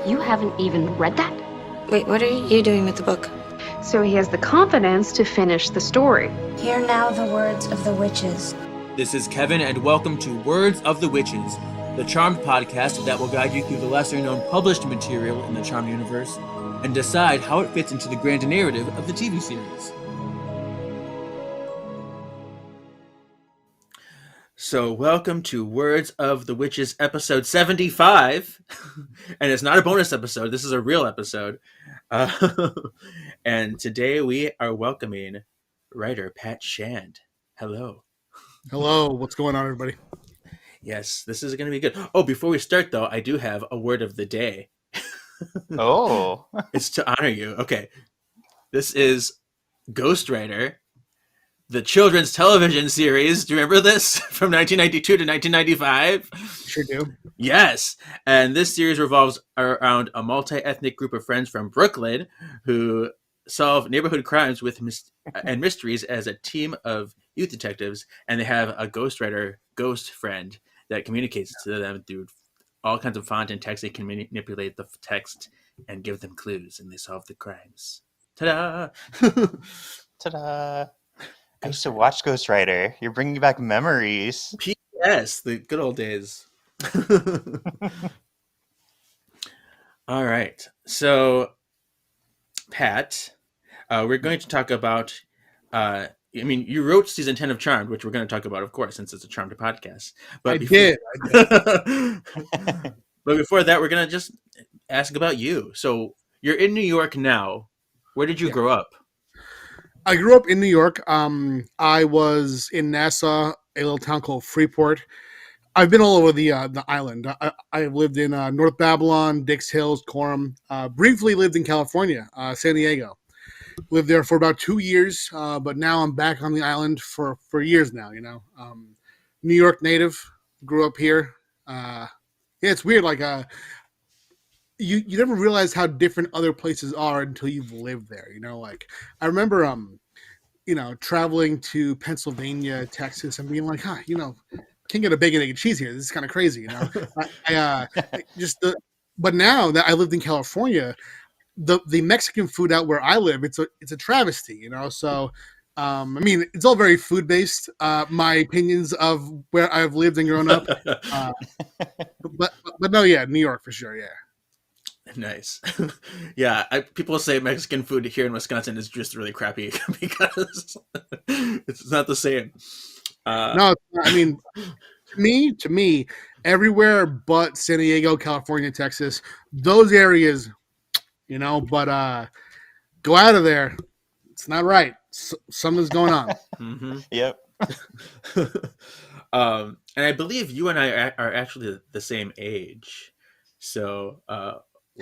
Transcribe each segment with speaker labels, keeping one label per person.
Speaker 1: You haven't even read that?
Speaker 2: Wait, what are you doing with the book?
Speaker 1: So he has the confidence to finish the story.
Speaker 2: Hear now the words of the witches.
Speaker 3: This is Kevin, and welcome to Words of the Witches, the Charmed podcast that will guide you through the lesser-known published material in the Charmed universe and decide how it fits into the grand narrative of the TV series. So welcome to Words of the Witches episode 75, and it's not a bonus episode, this is a real episode. And today we are welcoming writer Pat Shand. Hello.
Speaker 4: Hello, what's going on, everybody?
Speaker 3: Yes, this is going to be good. Oh, before we start, though, I do have a word of the day.
Speaker 5: Oh.
Speaker 3: It's to honor you. Okay. This is Ghostwriter, the children's television series. Do you remember this? From 1992 to 1995?
Speaker 4: Sure do.
Speaker 3: Yes. And this series revolves around a multi-ethnic group of friends from Brooklyn who solve neighborhood crimes with and mysteries as a team of youth detectives, and they have a ghostwriter ghost friend that communicates to them through all kinds of font and text. They can manipulate the text and give them clues, and they solve the crimes. Ta-da!
Speaker 5: Ta-da! I used to watch Ghost Rider. You're bringing back memories.
Speaker 3: P.S. The good old days. All right. So, Pat, we're going to talk about you wrote season 10 of Charmed, which we're going to talk about, of course, since it's a Charmed podcast. But I did. But before that, we're going to just ask about you. So you're in New York now. Where did you grow up?
Speaker 4: I grew up in New York. I was in Nassau, a little town called Freeport. I've been all over the island. I've lived in North Babylon, Dix Hills, Coram. Briefly lived in California, San Diego. Lived there for about 2 years, but now I'm back on the island for years now, you know. New York native, grew up here. Yeah, it's weird. Like, you never realize how different other places are until you've lived there, you know. Like, I remember, traveling to Pennsylvania, Texas, and being like, can't get a bacon, egg, and cheese here. This is kind of crazy, you know. But now that I lived in California, the Mexican food out where I live, it's a travesty, you know. So, it's all very food based. My opinions of where I've lived and grown up, but no, yeah, New York for sure, yeah.
Speaker 3: Nice. Yeah, people say Mexican food here in Wisconsin is just really crappy because it's not the same.
Speaker 4: No, to me, everywhere but San Diego, California, Texas, those areas, you know, but go out of there. It's not right. Something's going on.
Speaker 3: Mm-hmm.
Speaker 5: Yep.
Speaker 3: And I believe you and I are actually the same age. So,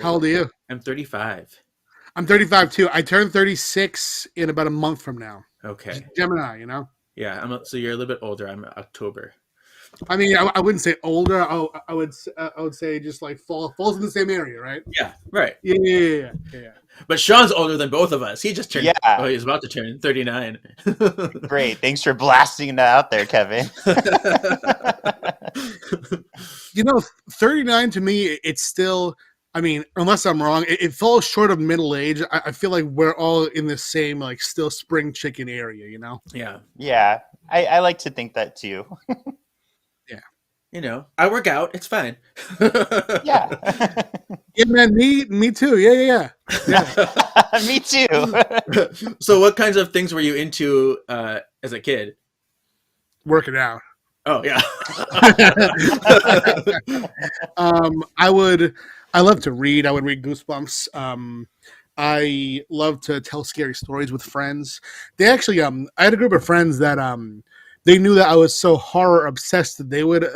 Speaker 4: how old are you?
Speaker 3: I'm 35.
Speaker 4: I'm 35 too. I turn 36 in about a month from now.
Speaker 3: Okay.
Speaker 4: Gemini, you know?
Speaker 3: Yeah, so you're a little bit older. I'm October.
Speaker 4: I wouldn't say older. I would say just like falls in the same area, right?
Speaker 3: Yeah, right.
Speaker 4: Yeah.
Speaker 3: But Sean's older than both of us. He just turned.
Speaker 5: Yeah.
Speaker 3: Oh, he's about to turn 39.
Speaker 5: Great. Thanks for blasting that out there, Kevin.
Speaker 4: 39 to me, it's still. Unless I'm wrong, it falls short of middle age. I feel like we're all in the same, like, still spring chicken area, you know?
Speaker 3: Yeah.
Speaker 5: Yeah. I like to think that too.
Speaker 4: Yeah.
Speaker 3: You know, I work out. It's fine.
Speaker 5: Yeah.
Speaker 4: Yeah, man, me too. Yeah.
Speaker 5: Me too.
Speaker 3: So what kinds of things were you into as a kid?
Speaker 4: Working out.
Speaker 3: Oh, yeah.
Speaker 4: I love to read. I would read Goosebumps. I love to tell scary stories with friends. They actually, I had a group of friends that they knew that I was so horror obsessed that they would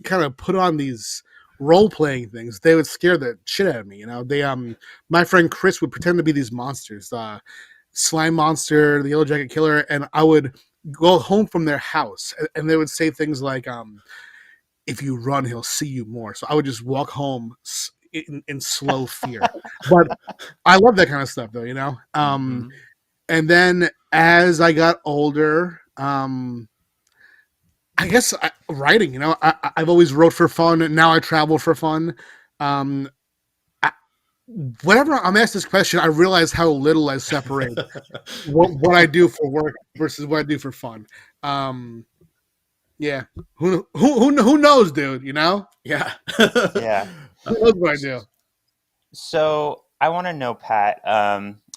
Speaker 4: kind of put on these role playing things. They would scare the shit out of me. You know, my friend Chris would pretend to be these monsters, Slime Monster, the Yellow Jacket Killer, and I would go home from their house, and they would say things like, "If you run, he'll see you more." So I would just walk home in slow fear. But I love that kind of stuff, though, you know. And then as I got older, I guess writing, you know, I've always wrote for fun. And now I travel for fun. whenever I'm asked this question, I realize how little I separate what I do for work versus what I do for fun. Um, yeah, who knows, dude? You know,
Speaker 3: Yeah.
Speaker 5: Yeah.
Speaker 4: who knows what I do?
Speaker 5: So I want to know, Pat,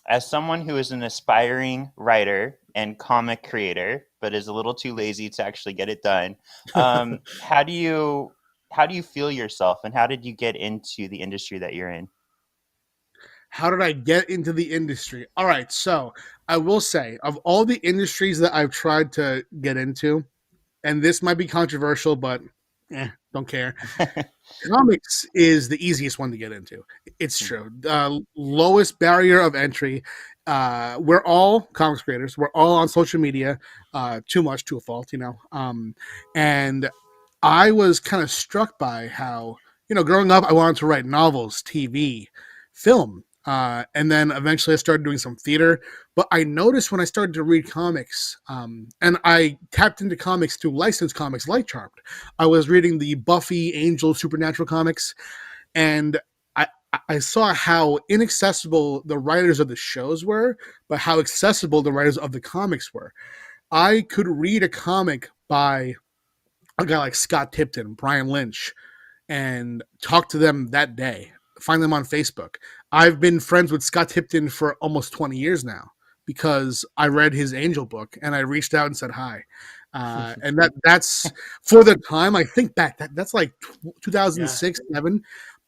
Speaker 5: as someone who is an aspiring writer and comic creator, but is a little too lazy to actually get it done, how do you feel yourself, and how did you get into the industry that you're in?
Speaker 4: How did I get into the industry? All right, so I will say, of all the industries that I've tried to get into, and this might be controversial, but don't care. Comics is the easiest one to get into. It's true. Lowest barrier of entry. We're all comics creators. We're all on social media, too much to a fault, you know. And I was kind of struck by how, growing up, I wanted to write novels, TV, film. And then eventually I started doing some theater. But I noticed when I started to read comics, and I tapped into comics through licensed comics like Charmed. I was reading the Buffy, Angel, Supernatural comics, and I saw how inaccessible the writers of the shows were, but how accessible the writers of the comics were. I could read a comic by a guy like Scott Tipton, Brian Lynch, and talk to them that day, find them on Facebook. I've been friends with Scott Tipton for almost 20 years now because I read his Angel book and I reached out and said hi. And that's for the time. I think back that's like 2006, 7.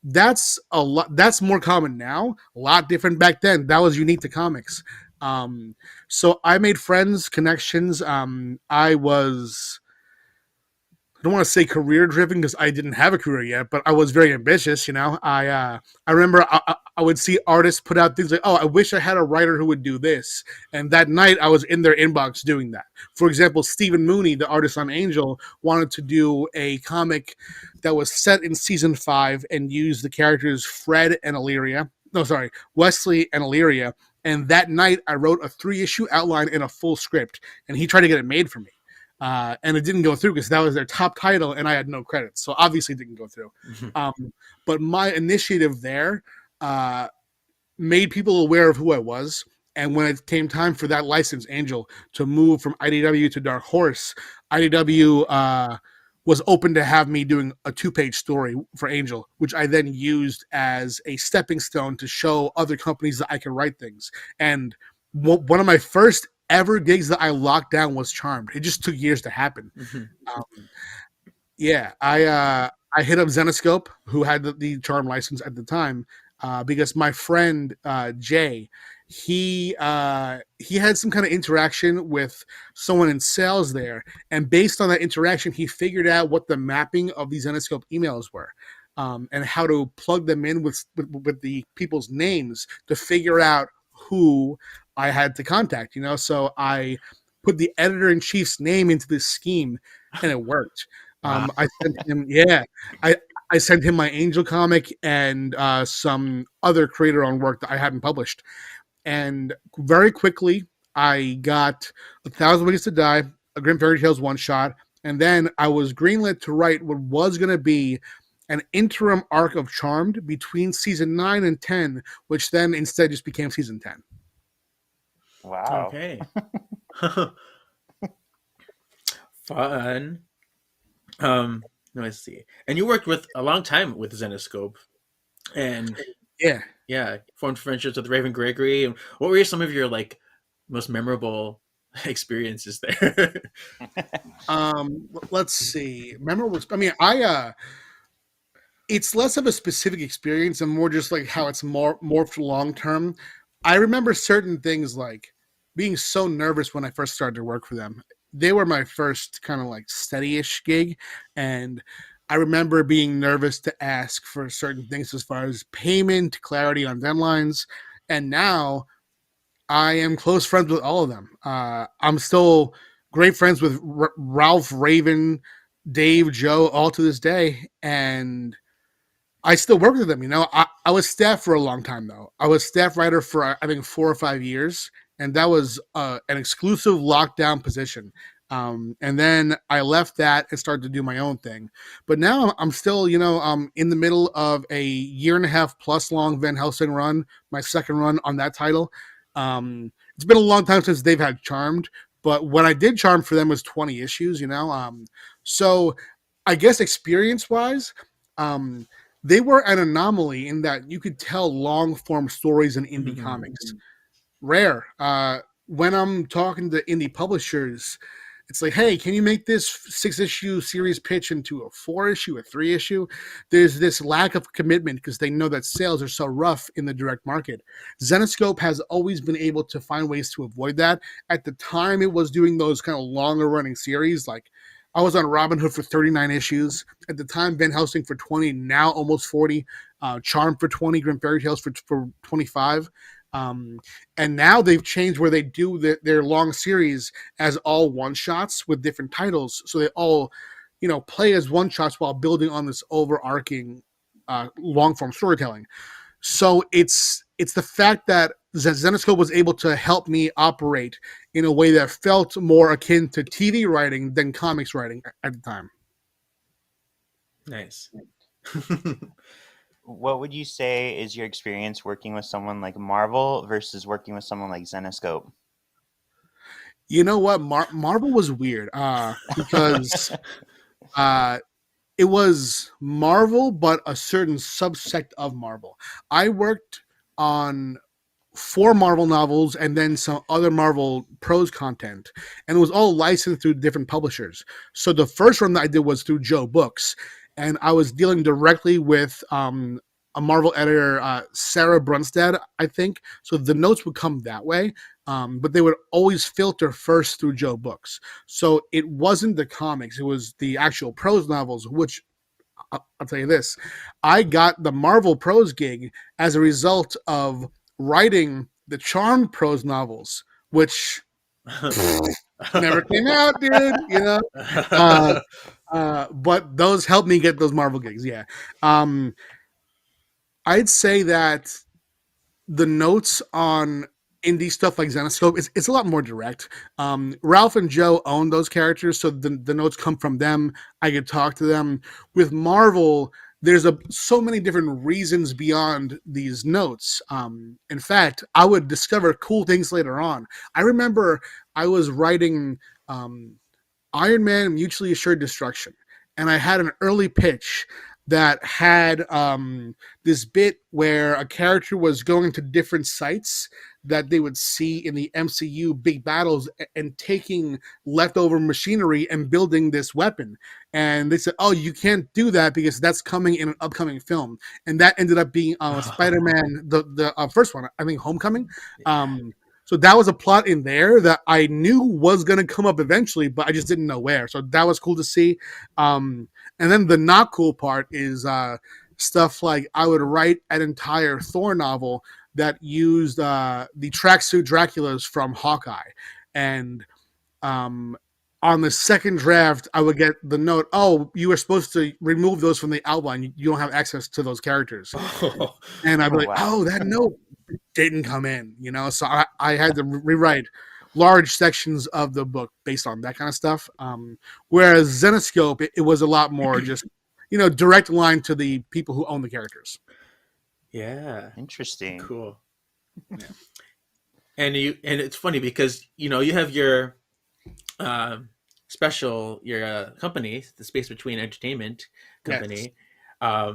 Speaker 4: That's a lot. That's more common now. A lot different back then. That was unique to comics. So I made friends, connections. I don't want to say career driven because I didn't have a career yet, but I was very ambitious. I remember I would see artists put out things like, "Oh, I wish I had a writer who would do this," and that night I was in their inbox doing that. For example, Stephen Mooney, the artist on Angel, wanted to do a comic that was set in season 5 and use the characters Fred and Illyria. No, sorry, Wesley and Illyria. And that night I wrote a 3-issue outline in a full script, and he tried to get it made for me. And it didn't go through because that was their top title and I had no credits. So obviously it didn't go through. But my initiative there made people aware of who I was. And when it came time for that license, Angel, to move from IDW to Dark Horse, IDW was open to have me doing a 2-page story for Angel, which I then used as a stepping stone to show other companies that I can write things. And one of my first ever gigs that I locked down was Charmed. It just took years to happen. I hit up Zenoscope, who had the Charm license at the time, because my friend Jay, he had some kind of interaction with someone in sales there, and based on that interaction, he figured out what the mapping of these Zenoscope emails were. And how to plug them in with the people's names to figure out who I had to contact, So I put the editor-in-chief's name into this scheme, and it worked.
Speaker 3: Wow.
Speaker 4: I sent him, I sent him my Angel comic and some other creator-owned work that I hadn't published. And very quickly, I got 1,000 Ways to Die, a Grim Fairy Tales one-shot, and then I was greenlit to write what was going to be an interim arc of Charmed between season 9 and 10, which then instead just became season 10.
Speaker 5: Wow.
Speaker 3: Okay. Fun. Let's see. And you worked with a long time with Zenoscope, and formed friendships with Raven Gregory. And what were some of your most memorable experiences there?
Speaker 4: Let's see. Memorable. I mean, it's less of a specific experience and more just like how it's morphed long term. I remember certain things like being so nervous when I first started to work for them. They were my first kind of steady-ish gig, and I remember being nervous to ask for certain things as far as payment, clarity on deadlines, and now I am close friends with all of them. I'm still great friends with Ralph, Raven, Dave, Joe, all to this day, and I still work with them. I was staff for a long time, though. I was staff writer for, I think, 4 or 5 years, and that was an exclusive lockdown position. And then I left that and started to do my own thing. But now I'm still, in the middle of a 1.5 year plus long Van Helsing run, my second run on that title. It's been a long time since they've had Charmed, but when I did Charmed for them was 20 issues, So I guess experience-wise, they were an anomaly in that you could tell long-form stories in indie comics. Rare. When I'm talking to indie publishers, it's like, hey, can you make this 6-issue series pitch into a 4-issue, a 3-issue? There's this lack of commitment because they know that sales are so rough in the direct market. Zenescope has always been able to find ways to avoid that. At the time, it was doing those kind of longer running series. Like I was on Robin Hood for 39 issues. At the time, Van Helsing for 20, now almost 40. Charm for 20, Grim Fairy Tales for 25. And now they've changed where they do their long series as all one-shots with different titles. So they all, play as one-shots while building on this overarching long-form storytelling. So it's the fact that Zenescope was able to help me operate in a way that felt more akin to TV writing than comics writing at the time.
Speaker 3: Nice.
Speaker 5: What would you say is your experience working with someone like Marvel versus working with someone like Zenescope?
Speaker 4: You know what? Marvel was weird because it was Marvel, but a certain subsect of Marvel. I worked on 4 Marvel novels and then some other Marvel prose content, and it was all licensed through different publishers. So the first one that I did was through Joe Books, and I was dealing directly with a Marvel editor, Sarah Brunstad, I think. So the notes would come that way, but they would always filter first through Joe Books. So it wasn't the comics, it was the actual prose novels, which I'll tell you this. I got the Marvel prose gig as a result of writing the Charmed prose novels, which never came out, dude, but those helped me get those Marvel gigs. Yeah. I'd say that the notes on indie stuff like Zenescope, it's a lot more direct. Ralph and Joe own those characters, so the notes come from them. I could talk to them. With Marvel, there's so many different reasons beyond these notes. In fact, I would discover cool things later on. I remember I was writing Iron Man Mutually Assured Destruction, and I had an early pitch that had this bit where a character was going to different sites that they would see in the MCU big battles and taking leftover machinery and building this weapon. And they said, oh, you can't do that because that's coming in an upcoming film. And that ended up being Spider-Man, the first one, I think Homecoming. So that was a plot in there that I knew was going to come up eventually, but I just didn't know where. So that was cool to see. And then the not cool part is stuff like I would write an entire Thor novel that used the tracksuit Draculas from Hawkeye. And on the second draft, I would get the note, oh, you were supposed to remove those from the outline. You don't have access to those characters. And I'd be like, wow. Oh, that note didn't come in, So I had to rewrite large sections of the book based on that kind of stuff. Whereas Zenescope, it was a lot more just, direct line to the people who own the characters.
Speaker 3: Yeah.
Speaker 5: Interesting.
Speaker 3: Cool. Yeah. And it's funny because, you have your your company, the Space Between Entertainment company. Yes.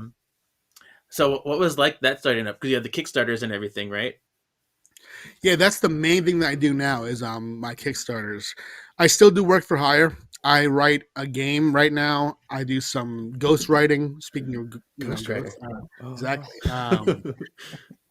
Speaker 3: So what was like that starting up? Because you have the Kickstarters and everything, right?
Speaker 4: Yeah, that's the main thing that I do now is my Kickstarters. I still do work for hire. I write a game right now. I do some ghost writing. Speaking of ghost writing, exactly.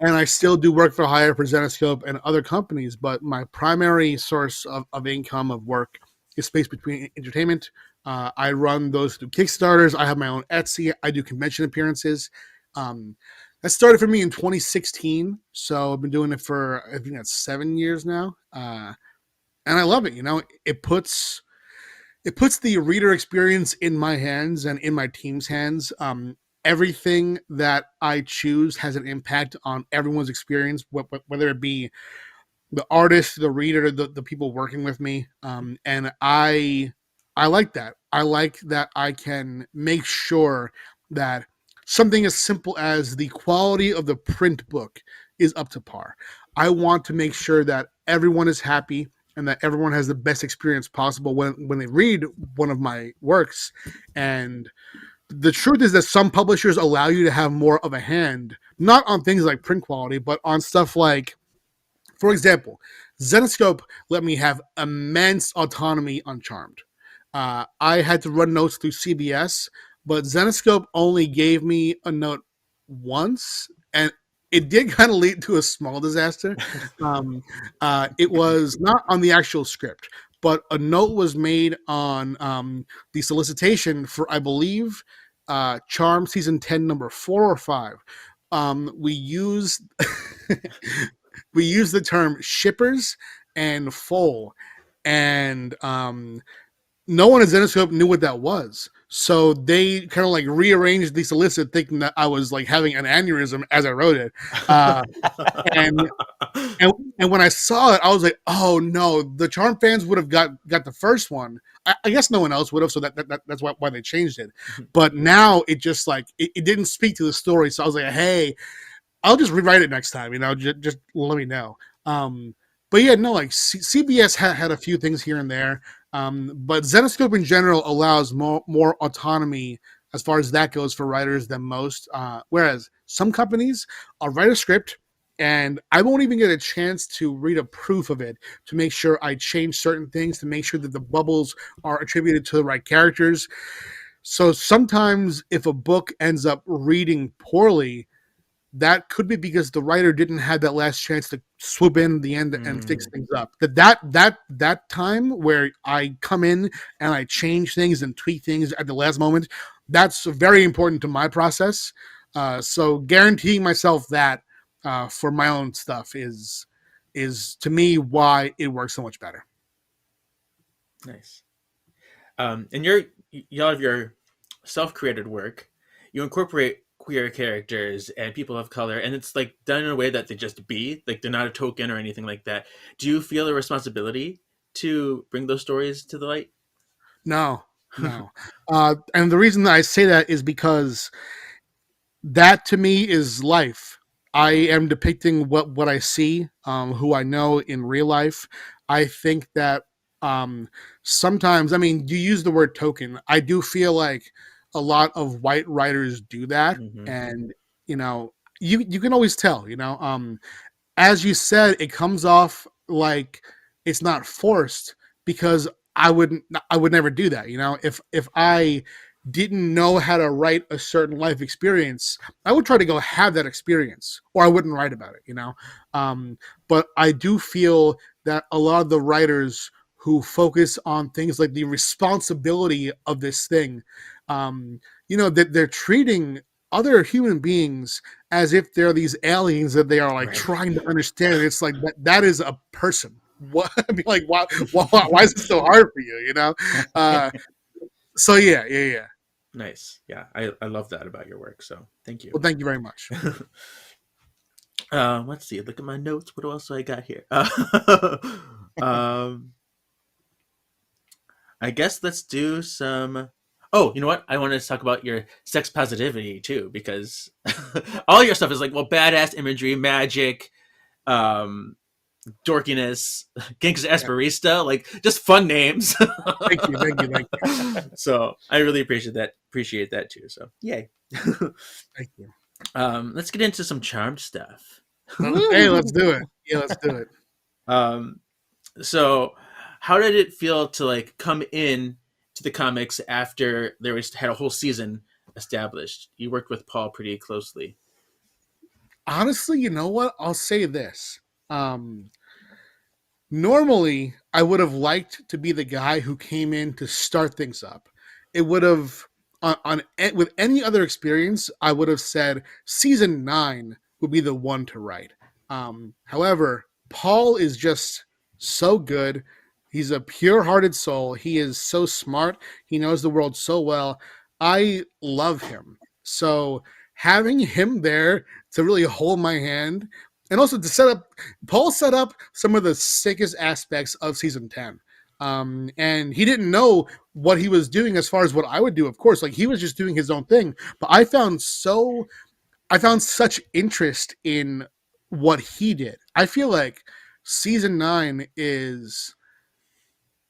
Speaker 4: And I still do work for hire for Zenescope and other companies. But my primary source of income of work is Space Between Entertainment. I run those through Kickstarters. I have my own Etsy. I do convention appearances. That started for me in 2016, so I've been doing it for, I think that's 7 years now, and I love it. It puts the reader experience in my hands and in my team's hands. Everything that I choose has an impact on everyone's experience, whether it be the artist, the reader, the people working with me, and I like that. I like that I can make sure that something as simple as the quality of the print book is up to par. I want to make sure that everyone is happy and that everyone has the best experience possible when they read one of my works. And the truth is that some publishers allow you to have more of a hand, not on things like print quality, but on stuff like, for example, Zenoscope let me have immense autonomy on Charmed. I had to run notes through CBS, but Zenoscope only gave me a note once, and it did kind of lead to a small disaster. It was not on the actual script, but a note was made on the solicitation for, I believe, Charm season 10, number 4 or 5. We used we used the term shippers and foal, and no one at Zenoscope knew what that was. So they kind of like rearranged the solicit, thinking that I was like having an aneurysm as I wrote it. And and when I saw it, I was like, oh no, the Charm fans would have got the first one. I guess no one else would have, so that's why they changed it. But now it just like it didn't speak to the story, so I was like, hey, I'll just rewrite it next time. Just let me know. But yeah, no, like CBS had a few things here and there. But Zenoscope in general allows more autonomy as far as that goes for writers than most. Whereas some companies, I'll write a script and I won't even get a chance to read a proof of it to make sure I change certain things, to make sure that the bubbles are attributed to the right characters. So sometimes if a book ends up reading poorly, that could be because the writer didn't have that last chance to swoop in the end and fix things up. That time where I come in and I change things and tweak things at the last moment, that's very important to my process. So guaranteeing myself that for my own stuff is to me why it works so much better.
Speaker 3: Nice. And y'all of your self-created work, you incorporate queer characters and people of color, and it's like done in a way that they just be, like they're not a token or anything like that. Do you feel a responsibility to bring those stories to the light?
Speaker 4: No. And the reason that I say that is because that to me is life. I am depicting what I see, who I know in real life. I think that sometimes, I mean, you use the word token. I do feel like a lot of white writers do that, and you can always tell. As you said, it comes off like it's not forced because I would never do that. If I didn't know how to write a certain life experience, I would try to go have that experience, or I wouldn't write about it. But I do feel that a lot of the writers who focus on things like the responsibility of this thing, that they're treating other human beings as if they're these aliens that they are like trying to understand. It's like that is a person. What I mean, like why is it so hard for you? So yeah.
Speaker 3: Nice. Yeah, I love that about your work. So thank you.
Speaker 4: Well, thank you very much.
Speaker 3: Let's see. Look at my notes. What else do I got here? I guess let's do some. Oh, you know what? I wanted to talk about your sex positivity too, because all your stuff is like, well, badass imagery, magic, dorkiness, gangsta Esperista, like just fun names.
Speaker 4: Thank you.
Speaker 3: So I really appreciate that too. So yay.
Speaker 4: Thank you.
Speaker 3: Let's get into some Charmed stuff.
Speaker 4: Hey, let's do it. Yeah, let's do it.
Speaker 3: So how did it feel to like come in to the comics after had a whole season established? You worked with Paul pretty closely.
Speaker 4: Honestly, you know what? I'll say this. Normally, I would have liked to be the guy who came in to start things up. It would have, with any other experience, I would have said season 9 would be the one to write. However, Paul is just so good. He's a pure-hearted soul. He is so smart. He knows the world so well. I love him. So having him there to really hold my hand and also to set up, Paul set up some of the sickest aspects of season 10. And he didn't know what he was doing as far as what I would do, of course. Like, he was just doing his own thing. But I found such interest in what he did. I feel like season 9 is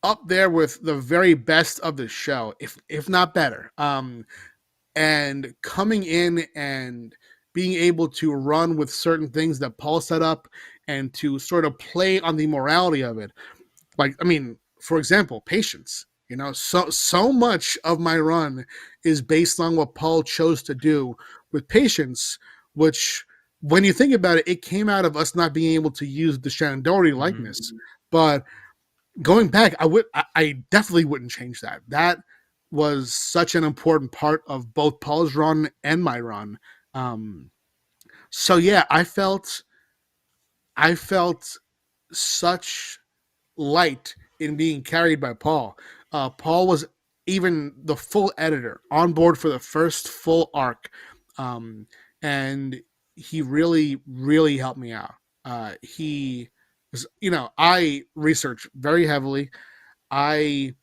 Speaker 4: up there with the very best of the show, if not better. And coming in and being able to run with certain things that Paul set up and to sort of play on the morality of it. Like, I mean, for example, patience. So much of my run is based on what Paul chose to do with patience, which, when you think about it, it came out of us not being able to use the Shannon Doherty likeness. But going back, I definitely wouldn't change that. That was such an important part of both Paul's run and my run. So yeah, I felt such light in being carried by Paul. Paul was even the full editor on board for the first full arc, and he really, really helped me out. He was, I researched very heavily. I,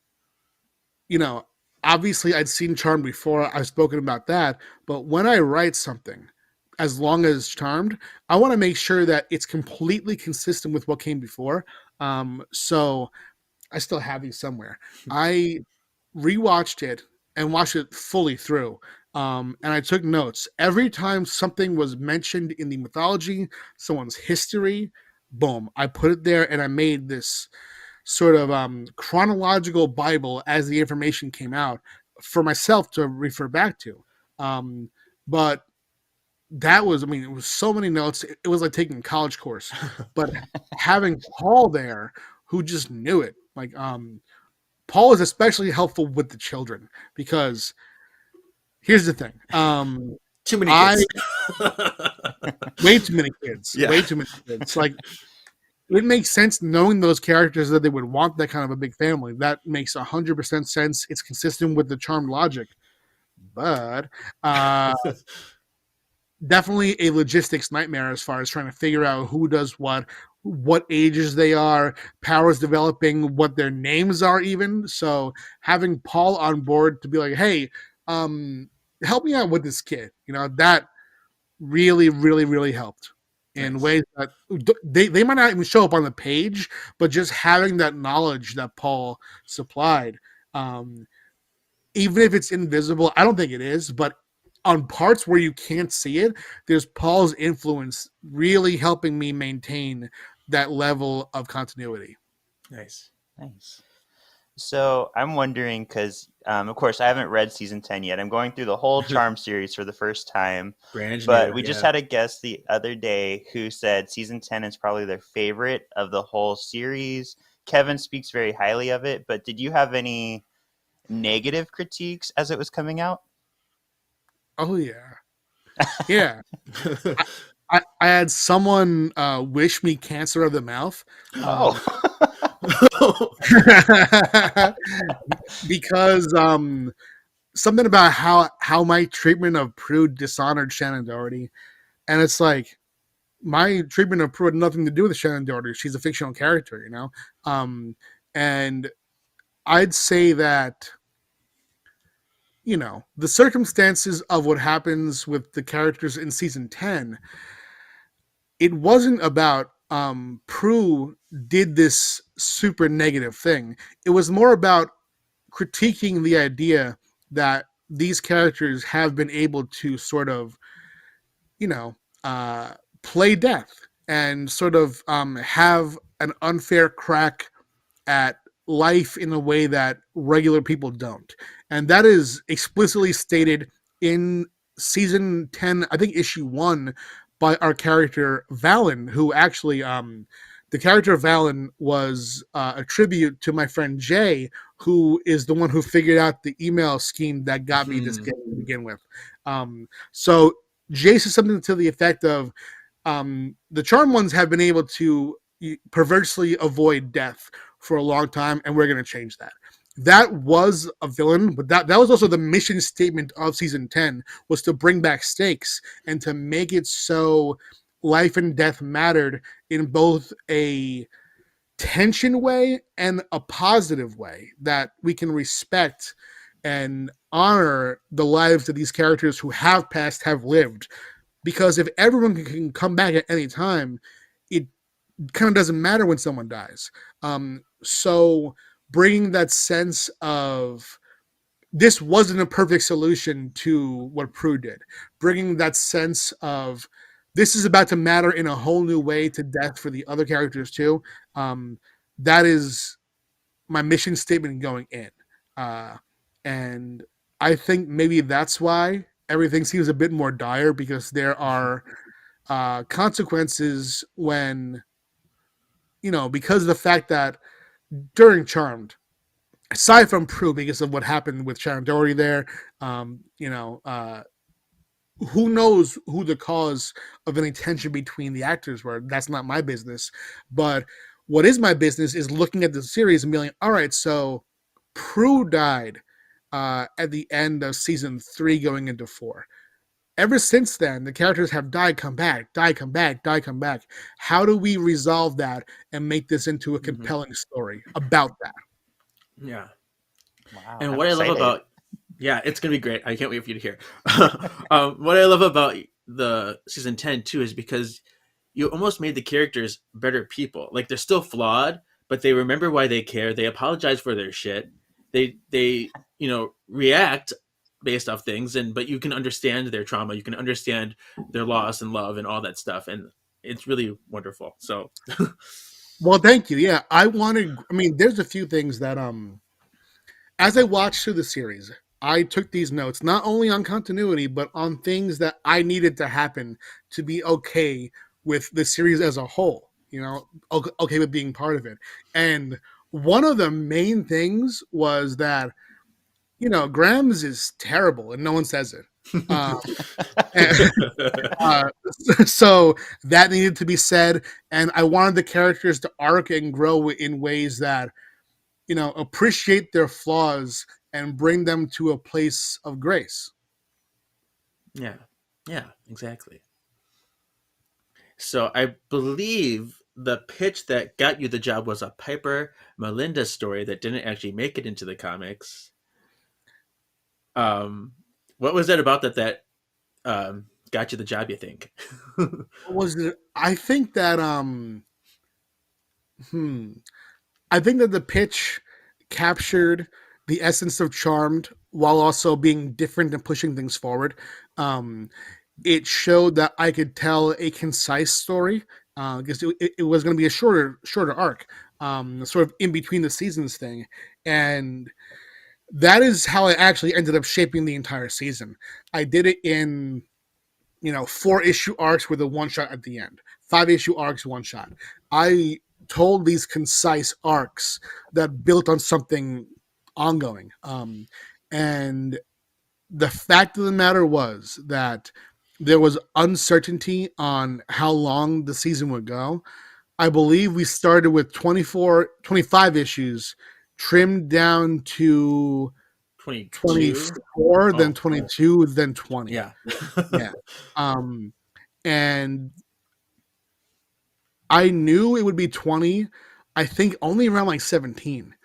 Speaker 4: obviously I'd seen Charmed before. I've spoken about that, but when I write something, as long as Charmed, I want to make sure that it's completely consistent with what came before. So I still have these somewhere. I rewatched it and watched it fully through. And I took notes. Every time something was mentioned in the mythology, someone's history, boom, I put it there, and I made this sort of chronological Bible as the information came out for myself to refer back to. But that was, it was so many notes. It was like taking a college course. But having Paul there, who just knew it, like, Paul is especially helpful with the children, because here's the thing.
Speaker 3: Too many kids.
Speaker 4: Way too many kids.
Speaker 3: Yeah.
Speaker 4: Way too many kids. Like, it makes sense knowing those characters that they would want that kind of a big family. That makes 100% sense. It's consistent with the Charmed logic. But definitely a logistics nightmare as far as trying to figure out who does what ages they are, powers developing, what their names are even. So having Paul on board to be like, hey, help me out with this kid, that really, really, really helped in ways that they might not even show up on the page, but just having that knowledge that Paul supplied, even if it's invisible, I don't think it is, but on parts where you can't see it, there's Paul's influence really helping me maintain that level of continuity.
Speaker 3: Nice.
Speaker 5: So I'm wondering, because of course I haven't read season 10 yet. I'm going through the whole Charm series for the first time. But we just had a guest the other day who said season 10 is probably their favorite of the whole series. Kevin speaks very highly of it, but did you have any negative critiques as it was coming out?
Speaker 4: Oh yeah. Yeah. I had someone wish me cancer of the mouth. Because something about how my treatment of Prue dishonored Shannon Doherty. And it's like, my treatment of Prue had nothing to do with Shannon Doherty. She's a fictional character, and I'd say that, the circumstances of what happens with the characters in season 10, it wasn't about Prue did this super negative thing. It was more about critiquing the idea that these characters have been able to sort of, play death and sort of have an unfair crack at life in a way that regular people don't. And that is explicitly stated in season 10, I think issue 1, by our character Valen, who actually the character of Valen was a tribute to my friend Jay, who is the one who figured out the email scheme that got me this game to begin with. So Jay says something to the effect of, the Charmed ones have been able to perversely avoid death for a long time, and we're going to change that. That was a villain, but that was also the mission statement of season 10, was to bring back stakes and to make it so life and death mattered in both a tension way and a positive way, that we can respect and honor the lives that these characters who have passed have lived. Because if everyone can come back at any time, it kind of doesn't matter when someone dies. So bringing that sense of this wasn't a perfect solution to what Prue did, bringing that sense of this is about to matter in a whole new way to death for the other characters too. That is my mission statement going in. And I think maybe that's why everything seems a bit more dire, because there are consequences when, because of the fact that during Charmed, aside from Prue, because of what happened with Sharon Doherty there, who knows who the cause of any tension between the actors were? That's not my business. But what is my business is looking at the series and being like, all right, so Prue died at the end of season 3 going into 4. Ever since then, the characters have died, come back, die, come back, die, come back. How do we resolve that and make this into a compelling story about that?
Speaker 3: Yeah.
Speaker 5: Wow,
Speaker 3: And
Speaker 5: I'm
Speaker 3: what I love
Speaker 5: excited.
Speaker 3: about, yeah, it's gonna be great. I can't wait for you to hear. What I love about the season 10 too is because you almost made the characters better people. Like they're still flawed, but they remember why they care. They apologize for their shit. They react based off things, but you can understand their trauma. You can understand their loss and love and all that stuff, and it's really wonderful. So,
Speaker 4: Well, thank you. Yeah, there's a few things that as I watched through the series, I took these notes not only on continuity, but on things that I needed to happen to be okay with the series as a whole, okay with being part of it. And one of the main things was that, Grams is terrible and no one says it. So that needed to be said. And I wanted the characters to arc and grow in ways that, appreciate their flaws and bring them to a place of grace.
Speaker 3: yeah, exactly. So I believe the pitch that got you the job was a Piper Melinda story that didn't actually make it into the comics. What was it about that got you the job, you think?
Speaker 4: What was it? I think that I think that the pitch captured the essence of Charmed while also being different and pushing things forward. It showed that I could tell a concise story, because it was going to be a shorter arc, sort of in between the seasons thing, and that is how I actually ended up shaping the entire season. I did it in 4-issue arcs with a one shot at the end, 5-issue arcs, one shot. I told these concise arcs that built on something ongoing. And the fact of the matter was that there was uncertainty on how long the season would go. I believe we started with 25 issues, trimmed down to
Speaker 3: 22?
Speaker 4: 24, then 22, then 20.
Speaker 3: Yeah.
Speaker 4: Yeah. And I knew it would be 20, I think only around like 17.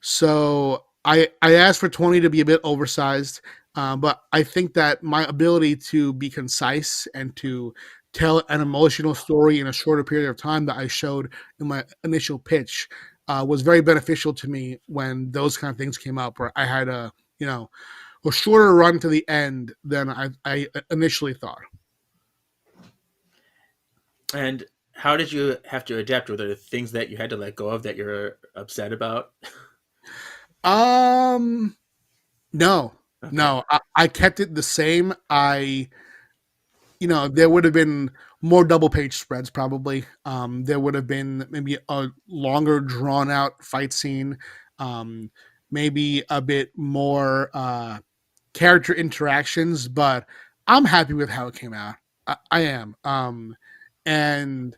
Speaker 4: So I asked for 20 to be a bit oversized, but I think that my ability to be concise and to tell an emotional story in a shorter period of time that I showed in my initial pitch was very beneficial to me when those kind of things came up, where I had a shorter run to the end than I initially thought.
Speaker 3: And how did you have to adapt? Were there things that you had to let go of that you're upset about?
Speaker 4: No,
Speaker 3: Okay.
Speaker 4: no, I kept it the same. There would have been more double page spreads probably. There would have been maybe a longer drawn out fight scene, maybe a bit more character interactions, but I'm happy with how it came out. I am. And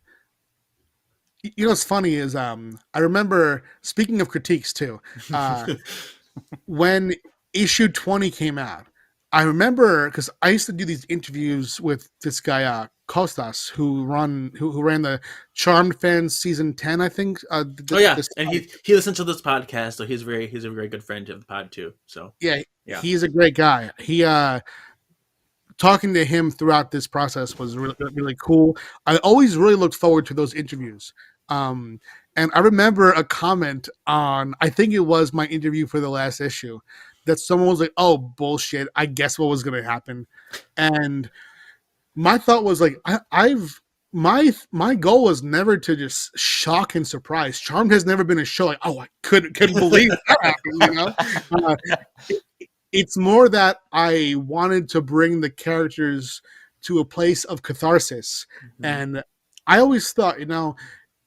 Speaker 4: what's funny is I remember, speaking of critiques too, when issue 20 came out, I remember because I used to do these interviews with this guy Kostas, who ran the Charmed Fans season 10, I think.
Speaker 3: Oh yeah,
Speaker 4: This
Speaker 3: and he listens to this podcast, so he's a very good friend of the pod too. So
Speaker 4: yeah,
Speaker 3: yeah.
Speaker 4: he's a great guy. He talking to him throughout this process was really, really cool. I always really looked forward to those interviews. And I remember a comment on, I think it was my interview for the last issue, that someone was like, "Oh, bullshit! I guess what was going to happen," and my thought was like, my goal was never to just shock and surprise. Charmed has never been a show like, "Oh, I couldn't believe that happened," you know. It's more that I wanted to bring the characters to a place of catharsis, and I always thought,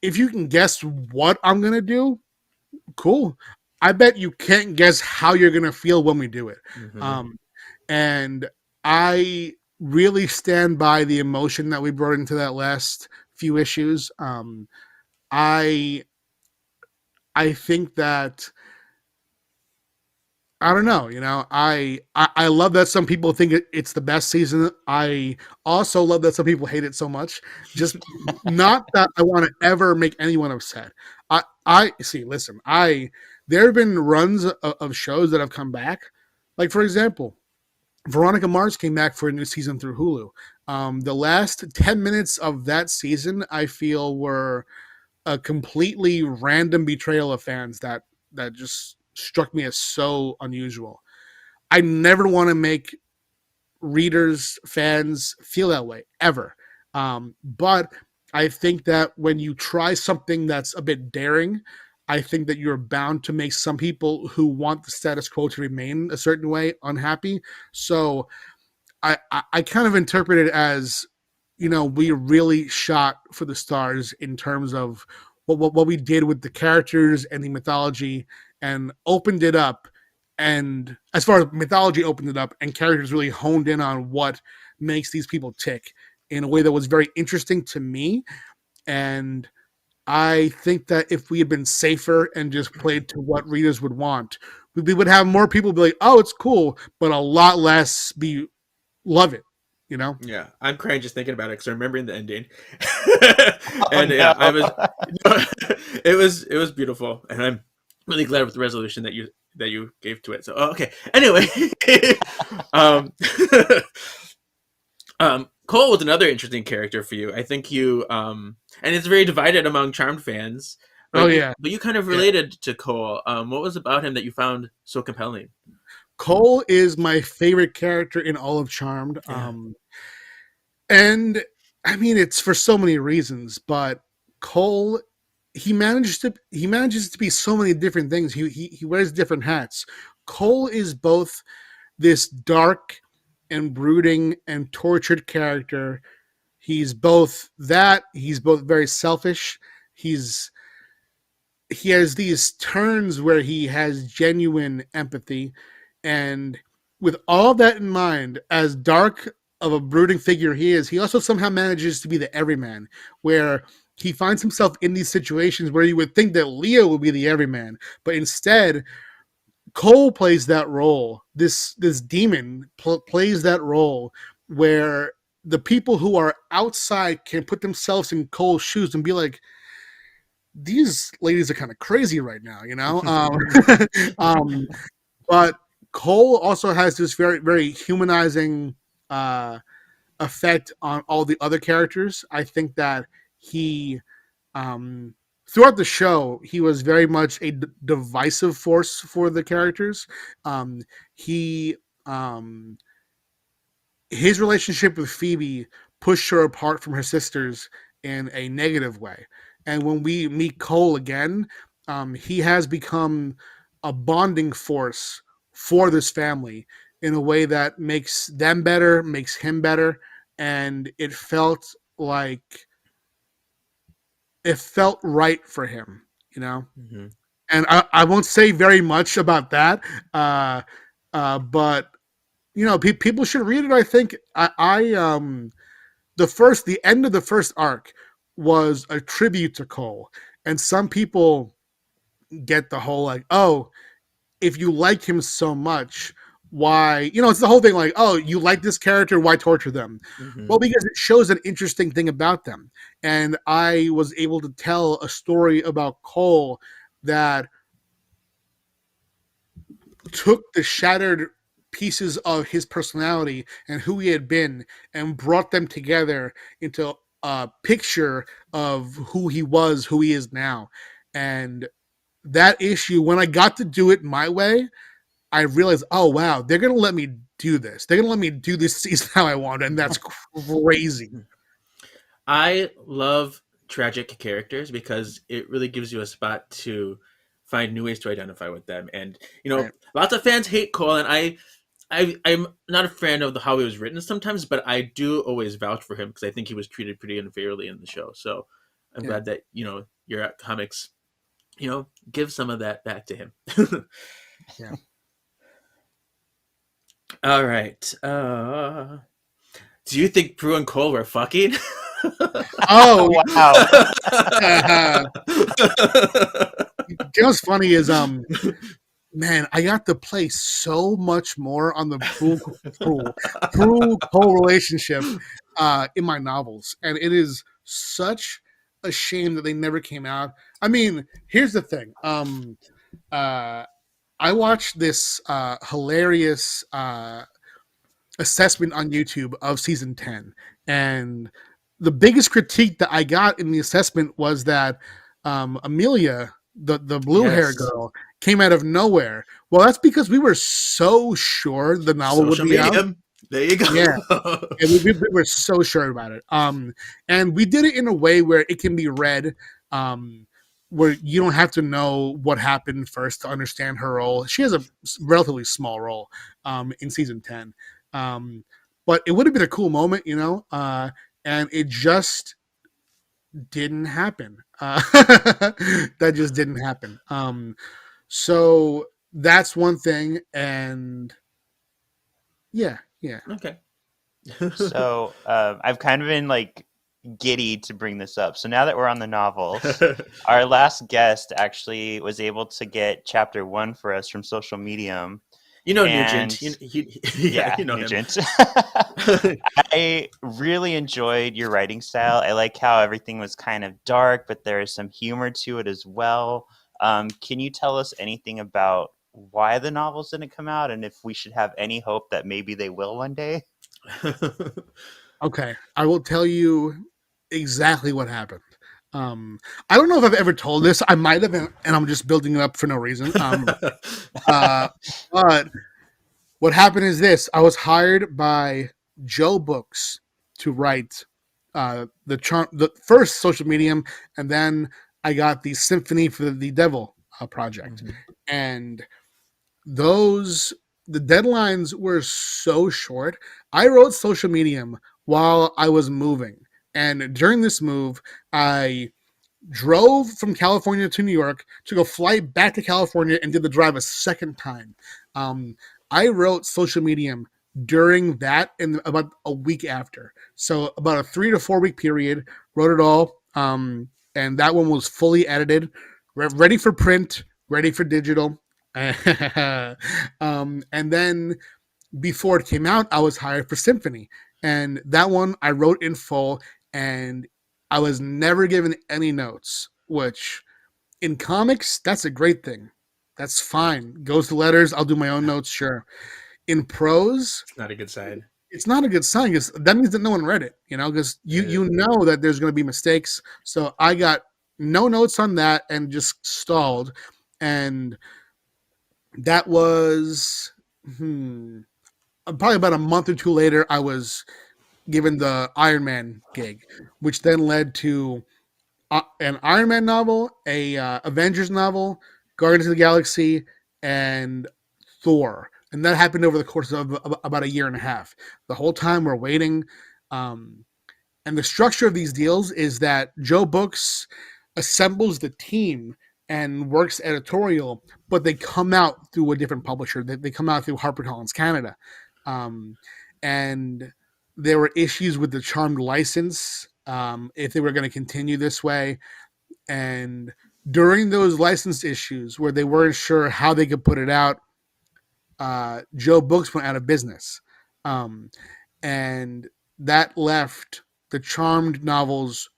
Speaker 4: if you can guess what I'm gonna do, cool. I bet you can't guess how you're gonna feel when we do it. And I really stand by the emotion that we brought into that last few issues. I think that I don't know, I love that some people think it's the best season. I also love that some people hate it so much. Just not that I want to ever make anyone upset. I see. Listen, there have been runs of shows that have come back. Like for example, Veronica Mars came back for a new season through Hulu. The last 10 minutes of that season, I feel, were a completely random betrayal of fans that just struck me as so unusual. I never want to make readers, fans feel that way ever. But I think that when you try something that's a bit daring, I think that you're bound to make some people who want the status quo to remain a certain way unhappy. So I kind of interpret it as, we really shot for the stars in terms of what we did with the characters and the mythology, and opened it up. And as far as mythology opened it up, and characters really honed in on what makes these people tick in a way that was very interesting to me. And I think that if we had been safer and just played to what readers would want, we would have more people be like, "Oh, it's cool," but a lot less love it.
Speaker 3: Yeah, I'm crying just thinking about it because I'm remembering the ending.
Speaker 5: And
Speaker 3: yeah, I was. It was beautiful, and I'm really glad with the resolution that you gave to it. So okay. Anyway, Cole was another interesting character for you. I think you and it's very divided among Charmed fans. But you kind of related to Cole. What was about him that you found so compelling?
Speaker 4: Cole is my favorite character in all of Charmed.
Speaker 3: Yeah.
Speaker 4: And I mean, it's for so many reasons, but Cole, he manages to be so many different things. He wears different hats. Cole is both this dark and brooding and tortured character. He's both that. He's both very selfish. He has these turns where he has genuine empathy. And with all that in mind, as dark of a brooding figure he also somehow manages to be the everyman, where he finds himself in these situations where you would think that Leo would be the everyman, but instead Cole plays that role. This demon plays that role where the people who are outside can put themselves in Cole's shoes and be like, these ladies are kind of crazy right now, but Cole also has this very, very humanizing effect on all the other characters. I think that he, throughout the show, he was very much a divisive force for the characters. His relationship with Phoebe pushed her apart from her sisters in a negative way. And when we meet Cole again, he has become a bonding force for this family in a way that makes them better, makes him better. And it felt right for him, And I won't say very much about that. But people should read it. I think the end of the first arc was a tribute to Cole, and some people get the whole like, oh, if you like him so much, why, it's the whole thing like, oh, you like this character, why torture them?
Speaker 3: Mhm.
Speaker 4: Well, because it shows an interesting thing about them. And I was able to tell a story about Cole that took the shattered pieces of his personality and who he had been and brought them together into a picture of who he was, who he is now. And that issue, when I got to do it my way, I realized, oh wow, they're gonna let me do this. They're gonna let me do this season how I want, and that's crazy.
Speaker 3: I love tragic characters because it really gives you a spot to find new ways to identify with them. And
Speaker 4: Right.
Speaker 3: lots of fans hate Cole, and I'm not a fan of how he was written sometimes, but I do always vouch for him because I think he was treated pretty unfairly in the show. So I'm
Speaker 4: Yeah.
Speaker 3: glad that your comics give some of that back to him.
Speaker 4: Yeah.
Speaker 3: All right. Do you think Prue and Cole were fucking?
Speaker 4: Oh,
Speaker 5: Wow.
Speaker 4: you know what's funny is man, I got to play so much more on the Prue Cole relationship in my novels, and it is such a shame that they never came out. I mean, here's the thing. I watched this hilarious assessment on YouTube of season 10, and the biggest critique that I got in the assessment was that Amelia, the blue hair
Speaker 3: Yes.
Speaker 4: girl, came out of nowhere. Well, that's because we were so sure the novel
Speaker 3: Social
Speaker 4: would be out.
Speaker 3: medium. There you go.
Speaker 4: Yeah. And we were so sure about it. And we did it in a way where it can be read, where you don't have to know what happened first to understand her role. She has a relatively small role in season 10. But it would have been a cool moment, and it just didn't happen. That just didn't happen. So that's one thing. And yeah.
Speaker 3: Okay.
Speaker 5: So I've kind of been like giddy to bring this up. So now that we're on the novels, our last guest actually was able to get chapter 1 for us from Social Medium.
Speaker 3: Nugent.
Speaker 5: Yeah,
Speaker 3: you know
Speaker 5: Nugent.
Speaker 3: him.
Speaker 5: I really enjoyed your writing style. I like how everything was kind of dark, but there is some humor to it as well. Can you tell us anything about why the novels didn't come out and if we should have any hope that maybe they will one day?
Speaker 4: Okay, I will tell you exactly what happened. I don't know if I've ever told this. I might have, and I'm just building it up for no reason. But what happened is this: I was hired by Joe Books to write the first Social Medium, and then I got the Symphony for the Devil project, and the deadlines were so short. I wrote Social Medium while I was moving, and during this move, I drove from California to New York, took a flight back to California, and did the drive a second time. I wrote Social Medium during that and about a week after. So about a 3 to 4 week period, wrote it all. And that one was fully edited, ready for print, ready for digital. And then before it came out, I was hired for Symphony. And that one I wrote in full, and I was never given any notes, which in comics, that's a great thing. That's fine. Goes to letters. I'll do my own notes, sure. In prose,
Speaker 3: It's not a good sign.
Speaker 4: it's not a good sign because that means that no one read it, because you know that there's going to be mistakes. So I got no notes on that and just stalled. And that was probably about a month or two later, I was given the Iron Man gig, which then led to an Iron Man novel, a Avengers novel, Guardians of the Galaxy, and Thor. And that happened over the course of about a year and a half. The whole time we're waiting. And the structure of these deals is that Joe Books assembles the team and works editorial, but they come out through a different publisher. They come out through HarperCollins Canada. And there were issues with the Charmed license if they were going to continue this way. And during those license issues where they weren't sure how they could put it out, Joe Books went out of business, and that left the Charmed novels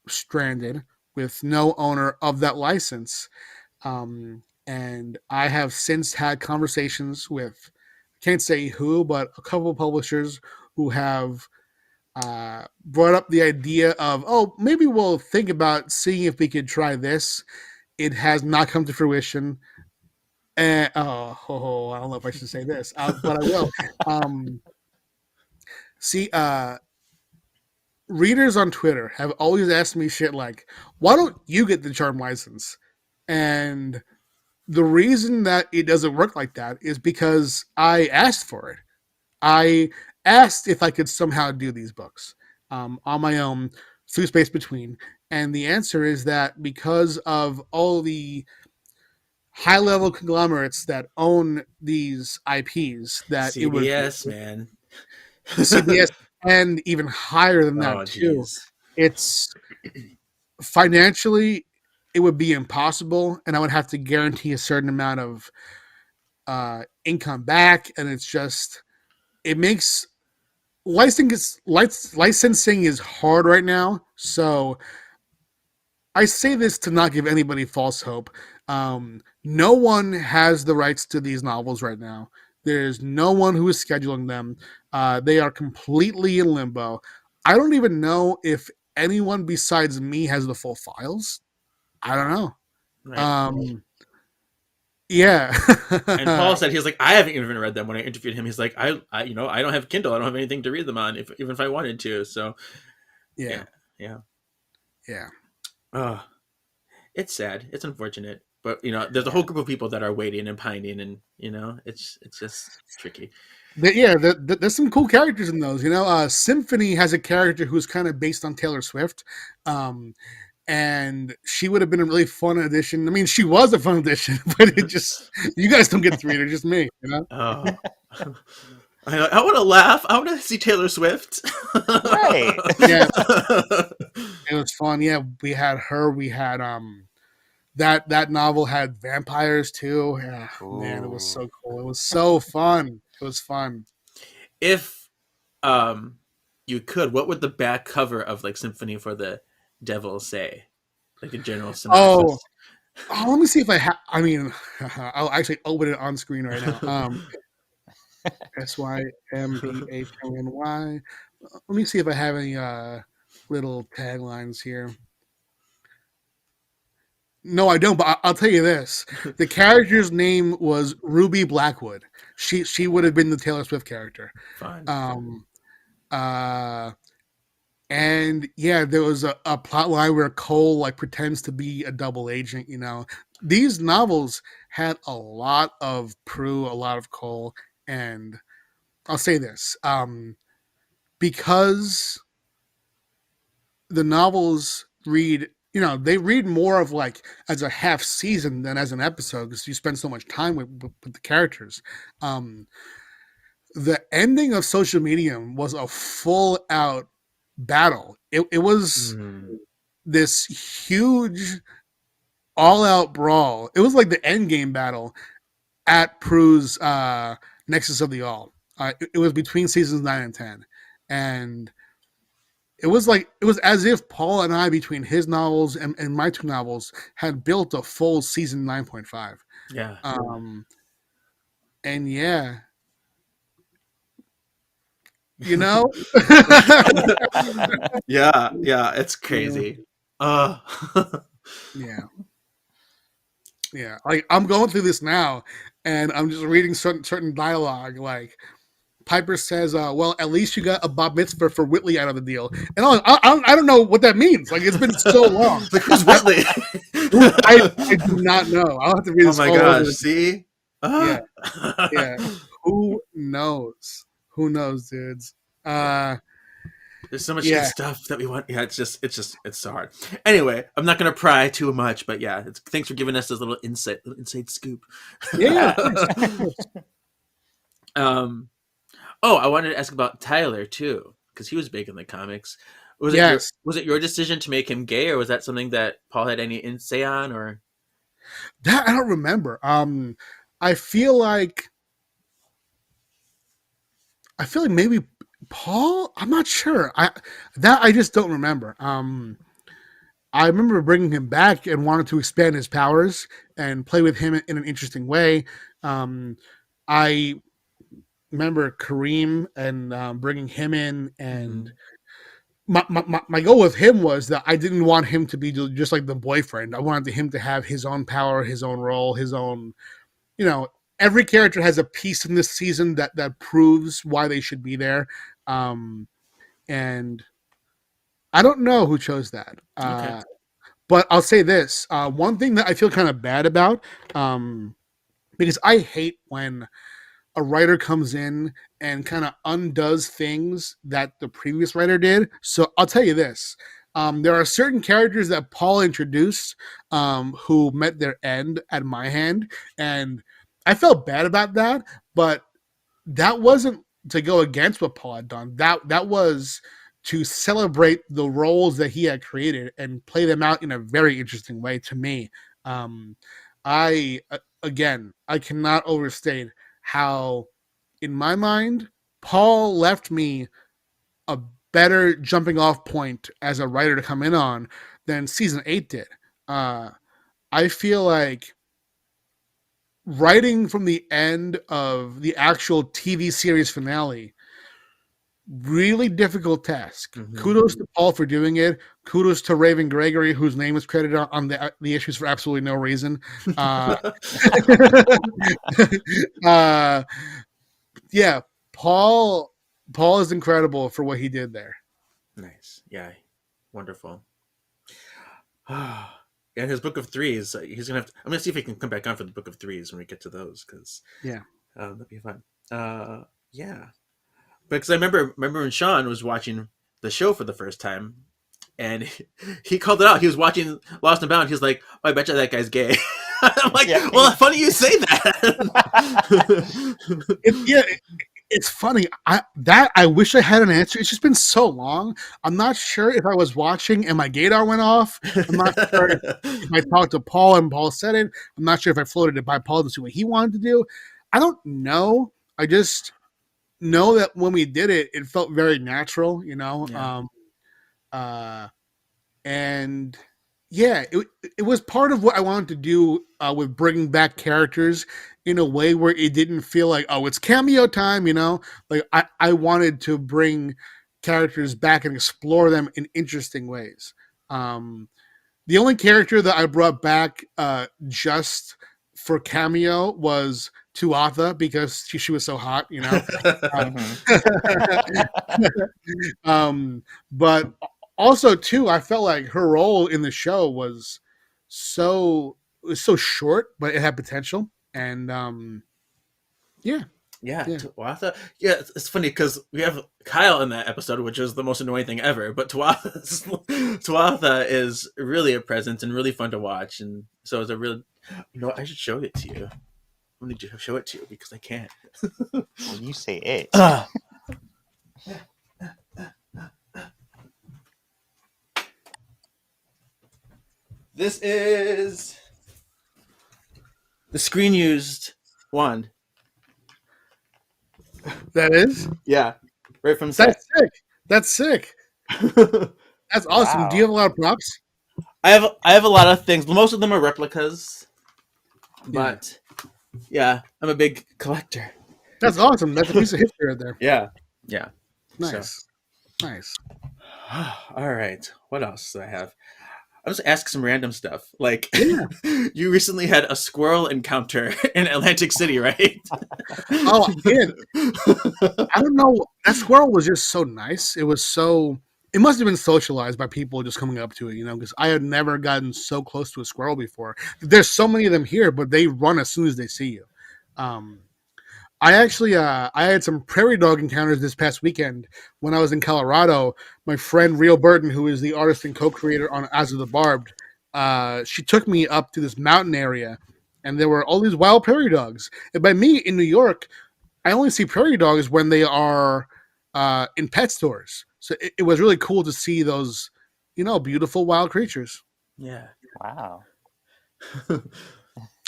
Speaker 4: stranded with no owner of that license. And I have since had conversations with, can't say who, but a couple of publishers who have brought up the idea of, oh, maybe we'll think about seeing if we could try this. It has not come to fruition. And I don't know if I should say this, but I will. See, readers on Twitter have always asked me shit like, why don't you get the Charm license? And the reason that it doesn't work like that is because I asked for it. I asked if I could somehow do these books on my own through Space Between. And the answer is that because of all the high-level conglomerates that own these IPs, that
Speaker 3: CBS, man.
Speaker 4: CBS, and even higher than that too. It's financially, it would be impossible, and I would have to guarantee a certain amount of income back, and it's just, it makes licensing is hard right now. So I say this to not give anybody false hope. No one has the rights to these novels right now. There's no one who is scheduling them. They are completely in limbo. I don't even know if anyone besides me has the full files. I don't know. Right. Yeah.
Speaker 3: And Paul said, he's like, I haven't even read them. When I interviewed him, he's like, I don't have Kindle. I don't have anything to read them on, even if I wanted to. So yeah. It's sad. It's unfortunate, but there's a whole group of people that are waiting and pining, and it's just tricky.
Speaker 4: There's some cool characters in those. Symphony has a character who's kind of based on Taylor Swift, and she would have been a really fun addition. I mean, she was a fun addition, but it just, you guys don't get to read her, just me.
Speaker 3: Oh. I want to laugh. I want to see Taylor Swift.
Speaker 5: Right.
Speaker 4: Yeah. It was fun. Yeah, we had her. We had that novel had vampires too. Yeah, man, it was so cool. It was so fun. It was fun.
Speaker 3: If you could, what would the back cover of like Symphony for the Devil say? Like a general synopsis.
Speaker 4: Oh, let me see if I have. I mean, I'll actually open it on screen right now. SYMPHONY. Let me see if I have any little taglines here. No, I don't, but I'll tell you this. The character's name was Ruby Blackwood. She would have been the Taylor Swift character.
Speaker 3: Fine.
Speaker 4: And yeah, there was a plot line where Cole like pretends to be a double agent, These novels had a lot of Prue, a lot of Cole, and I'll say this. Because the novels read, they read more of like as a half season than as an episode because you spend so much time with the characters. The ending of Social Medium was a full out battle. It was this huge all out brawl. It was like the end game battle at Prue's Nexus of the All. It was between seasons 9 and 10. And it was as if Paul and I, between his novels and my two novels, had built a full season 9.5.
Speaker 3: Yeah.
Speaker 4: And yeah.
Speaker 3: Yeah, it's crazy.
Speaker 4: Yeah. Like I'm going through this now, and I'm just reading certain dialogue. Like Piper says, "Well, at least you got a bat mitzvah for Whitley out of the deal." And I don't know what that means. Like it's been so long.
Speaker 3: Like who's Whitley?
Speaker 4: I do not know. I'll have to read this.
Speaker 3: Oh my gosh! See?
Speaker 4: Yeah. Who knows? Who knows, dudes?
Speaker 3: There's so much good stuff that we want. Yeah, it's so hard. Anyway, I'm not gonna pry too much, but yeah, thanks for giving us this little inside scoop.
Speaker 4: Yeah.
Speaker 3: I wanted to ask about Tyler too, because he was big in the comics. Was it your decision to make him gay, or was that something that Paul had any say on, or?
Speaker 4: That I don't remember. I feel like I feel like maybe Paul. I'm not sure. I just don't remember. I remember bringing him back and wanted to expand his powers and play with him in an interesting way. I remember Kareem and bringing him in, and my goal with him was that I didn't want him to be just like the boyfriend. I wanted him to have his own power, his own role, his own, every character has a piece in this season that proves why they should be there. And I don't know who chose that.
Speaker 3: Okay.
Speaker 4: But I'll say this. One thing that I feel kind of bad about, because I hate when a writer comes in and kind of undoes things that the previous writer did. So I'll tell you this. There are certain characters that Paul introduced who met their end at my hand. And I felt bad about that. But that wasn't to go against what Paul had done. That was to celebrate the roles that he had created and play them out in a very interesting way to me. I cannot overstate how, in my mind, Paul left me a better jumping off point as a writer to come in on than season 8 did. I feel like writing from the end of the actual TV series finale, really difficult task. Kudos to Paul for doing it. Kudos to Raven Gregory, whose name is credited on the issues for absolutely no reason. Yeah, Paul is incredible for what he did there.
Speaker 3: Nice. Yeah. Wonderful. Yeah, his book of threes. He's gonna have to, I'm gonna see if he can come back on for the book of threes when we get to those, because that'd be fun. Yeah, because I remember when Sean was watching the show for the first time, and he called it out. He was watching Lost and Bound. He's like, "Oh, I bet you that guy's gay." I'm like, "Well, funny you say that."
Speaker 4: It's funny. I wish I had an answer. It's just been so long. I'm not sure if I was watching and my gaydar went off. I'm not sure if I talked to Paul and Paul said it. I'm not sure if I floated it by Paul to see what he wanted to do. I don't know. I just know that when we did it, it felt very natural,
Speaker 3: Yeah.
Speaker 4: And yeah, it was part of what I wanted to do with bringing back characters in a way where it didn't feel like, oh, it's cameo time, Like I wanted to bring characters back and explore them in interesting ways. The only character that I brought back just for cameo was Tuatha, because she was so hot, But also too, I felt like her role in the show was so short, but it had potential. And
Speaker 3: Yeah, Tuatha. Yeah, it's funny because we have Kyle in that episode, which is the most annoying thing ever. But Tuatha is really a presence and really fun to watch, and so it's a real. I should show it to you. I need to show it to you because I can't.
Speaker 5: Well, you say it.
Speaker 3: This is the screen used wand.
Speaker 4: that is
Speaker 3: Yeah, right from set.
Speaker 4: That's sick. That's awesome.
Speaker 5: Wow.
Speaker 4: Do you have a lot of props?
Speaker 3: I have a lot of things. Most of them are replicas, but yeah, I'm a big collector.
Speaker 4: That's awesome. That's a piece of history right there.
Speaker 3: Yeah.
Speaker 4: Nice.
Speaker 3: All right. What else do I have? I'll just ask some random stuff. Like, you recently had a squirrel encounter in Atlantic City, right?
Speaker 4: Oh, I did. I don't know. That squirrel was just so nice. It must have been socialized by people just coming up to it, because I had never gotten so close to a squirrel before. There's so many of them here, but they run as soon as they see you. I actually I had some prairie dog encounters this past weekend when I was in Colorado. My friend Rio Burton, who is the artist and co-creator on As of the Barbed, she took me up to this mountain area, and there were all these wild prairie dogs. And by me in New York, I only see prairie dogs when they are in pet stores. So it was really cool to see those, beautiful wild creatures.
Speaker 3: Yeah.
Speaker 5: Wow.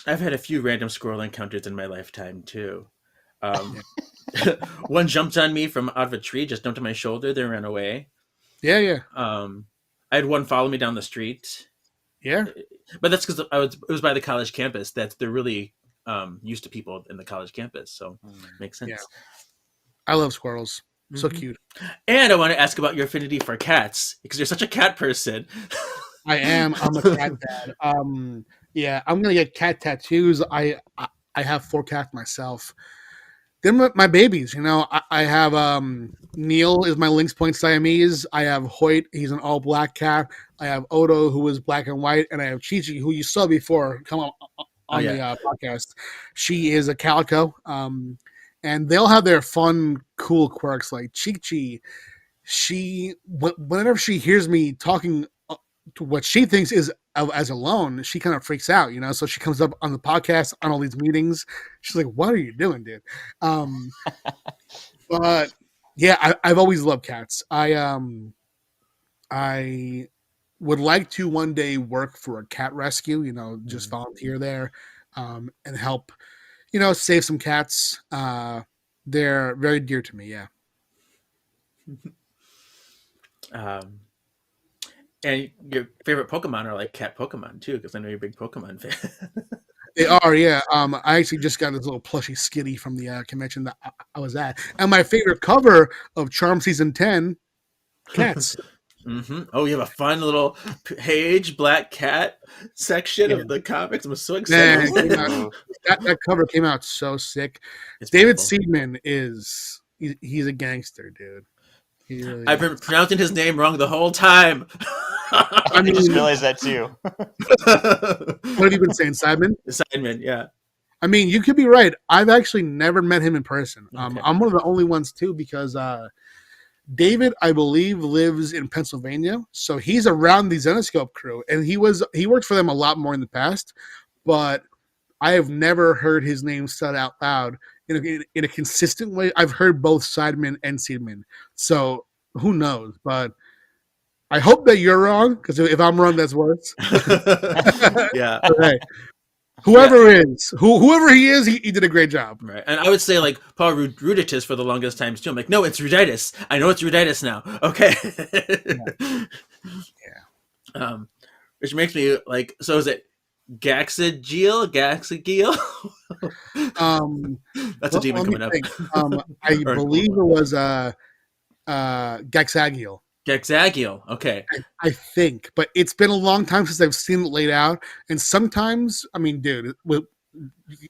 Speaker 3: I've had a few random squirrel encounters in my lifetime too. Um, one jumped on me from out of a tree, just jumped on my shoulder, then ran away.
Speaker 4: Yeah.
Speaker 3: I had one follow me down the street,
Speaker 4: Yeah.
Speaker 3: but that's because it was by the college campus. That they're really used to people in the college campus, so makes sense.
Speaker 4: Yeah. I love squirrels. So cute.
Speaker 3: And I want to ask about your affinity for cats because you're such a cat person.
Speaker 4: I am. I'm a cat dad. Yeah, I'm gonna get cat tattoos. I have 4 cats myself. They're my babies. You know, I have Neil is my Lynx Point Siamese. I have Hoyt. He's an all black cat. I have Odo, who is black and white, and I have Chi Chi, who you saw before come on the podcast. She is a calico. And they'll have their fun, cool quirks. Like Chi Chi, whenever she hears me talking to what she thinks is as alone, she kind of freaks out, you know. So she comes up on the podcast on all these meetings. She's like, "What are you doing, dude?" But yeah, I've always loved cats. I would like to one day work for a cat rescue. You know, just volunteer there and help. You know, save some cats. They're very dear to me. Yeah.
Speaker 3: And your favorite Pokemon are like cat Pokemon too, because I know you're a big Pokemon fan.
Speaker 4: They are, yeah. I actually just got this little plushy Skitty from the convention that I was at, and my favorite cover of Charm Season 10, cats.
Speaker 3: Oh, you have a fun little page black cat section of the comics. I'm so excited.
Speaker 4: Man, that cover came out so sick.
Speaker 3: It's
Speaker 4: David
Speaker 3: beautiful.
Speaker 4: Seidman he's a gangster, dude. He really
Speaker 3: I've been pronouncing his name wrong the whole time.
Speaker 5: I just realized that too.
Speaker 4: What have you been saying, Simon?
Speaker 3: Assignment, yeah.
Speaker 4: I mean, you could be right. I've actually never met him in person.
Speaker 3: Okay.
Speaker 4: I'm one of the only ones too, because David, I believe, lives in Pennsylvania, so he's around the Zenoscope crew, and he worked for them a lot more in the past, but I have never heard his name said out loud in a consistent way. I've heard both Sidemen and Seedman, so who knows? But I hope that you're wrong, because if I'm wrong, that's worse.
Speaker 3: Yeah.
Speaker 4: Okay. Whoever he is, he did a great job.
Speaker 3: Right. And I would say like Paul Ruditus for the longest time too. I'm like, no, it's Ruditis. I know it's Ruditis now. Okay.
Speaker 4: Yeah.
Speaker 3: Which makes me like, so is it Gaxageel? That's a demon coming up.
Speaker 4: I believe it was Gaxagiel.
Speaker 3: Gaxagiel. Okay.
Speaker 4: I think, but it's been a long time since I've seen it laid out. And sometimes, I mean, dude,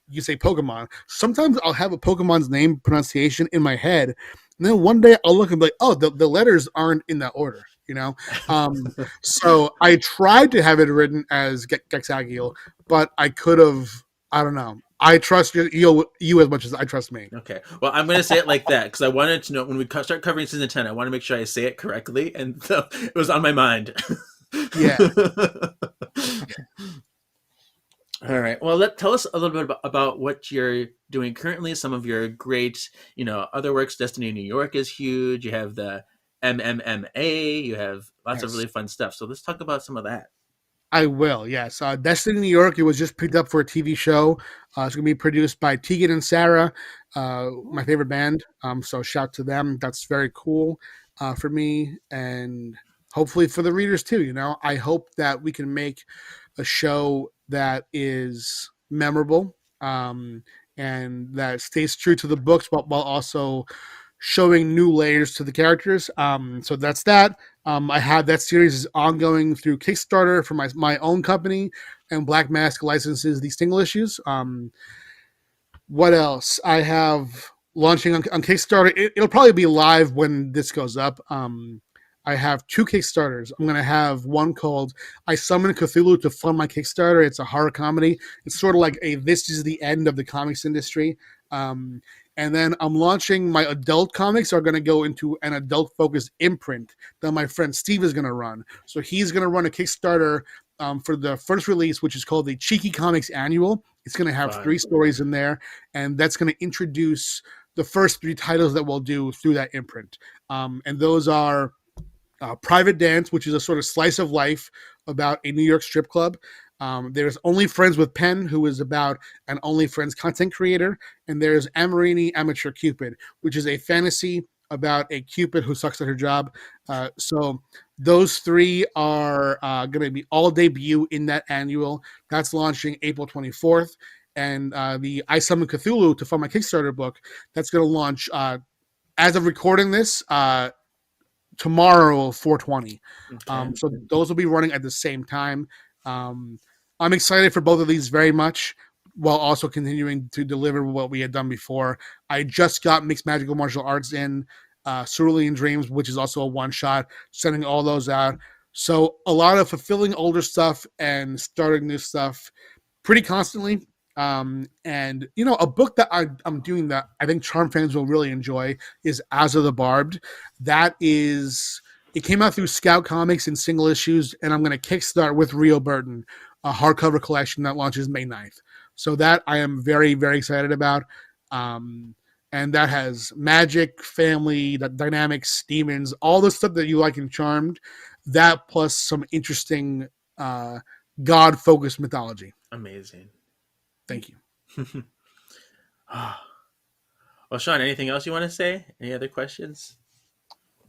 Speaker 4: you say Pokemon. Sometimes I'll have a Pokemon's name pronunciation in my head, and then one day I'll look and be like, "Oh, the letters aren't in that order," you know. So I tried to have it written as Gaxagiel, but I could have. I don't know. I trust you as much as I trust me.
Speaker 3: Okay. Well, I'm going to say it like that because I wanted to know when we start covering season 10, I want to make sure I say it correctly. And so it was on my mind.
Speaker 4: Yeah.
Speaker 3: All right. Well, tell us a little bit about what you're doing currently. Some of your great, other works. Destiny New York is huge. You have the MMMA. You have lots of really fun stuff. So let's talk about some of that.
Speaker 4: I will, yes. Destiny New York, it was just picked up for a TV show. It's going to be produced by Tegan and Sarah, my favorite band. So shout to them. That's very cool for me, and hopefully for the readers too. I hope that we can make a show that is memorable and that stays true to the books, while also showing new layers to the characters. So that's that. I have that series is ongoing through Kickstarter for my own company, and Black Mask licenses the single issues. What else? I have launching on Kickstarter. It'll probably be live when this goes up. I have 2 Kickstarters. I'm going to have one called I Summon Cthulhu to Fund My Kickstarter. It's a horror comedy. It's sort of like this is the end of the comics industry. And then I'm launching my adult comics are going to go into an adult-focused imprint that my friend Steve is going to run. So he's going to run a Kickstarter for the first release, which is called the Cheeky Comics Annual. It's going to have 3 stories in there, and that's going to introduce the first 3 titles that we'll do through that imprint. And those are Private Dance, which is a sort of slice of life about a New York strip club. There's Only Friends with Pen, who is about an Only Friends content creator, and there's Amarini Amateur Cupid, which is a fantasy about a Cupid who sucks at her job. So those three are going to be all debut in that annual. That's launching April 24th. And the I Summon Cthulhu to fund my Kickstarter book, that's going to launch as of recording this tomorrow, 4/20.
Speaker 3: Okay.
Speaker 4: So those will be running at the same time. I'm excited for both of these very much, while also continuing to deliver what we had done before. I just got Mixed Magical Martial Arts in Cerulean Dreams, which is also a one-shot, sending all those out. So a lot of fulfilling older stuff and starting new stuff pretty constantly. And a book that I'm doing that I think Charm fans will really enjoy is As of the Barbed. It came out through Scout Comics in single issues, and I'm going to kickstart with Rio Burton, a hardcover collection that launches May 9th. So that I am very, very excited about. And that has magic, family, the dynamics, demons, all the stuff that you like in Charmed. That plus some interesting God-focused mythology.
Speaker 3: Amazing.
Speaker 4: Thank you.
Speaker 3: Well, Sean, anything else you want to say? Any other questions?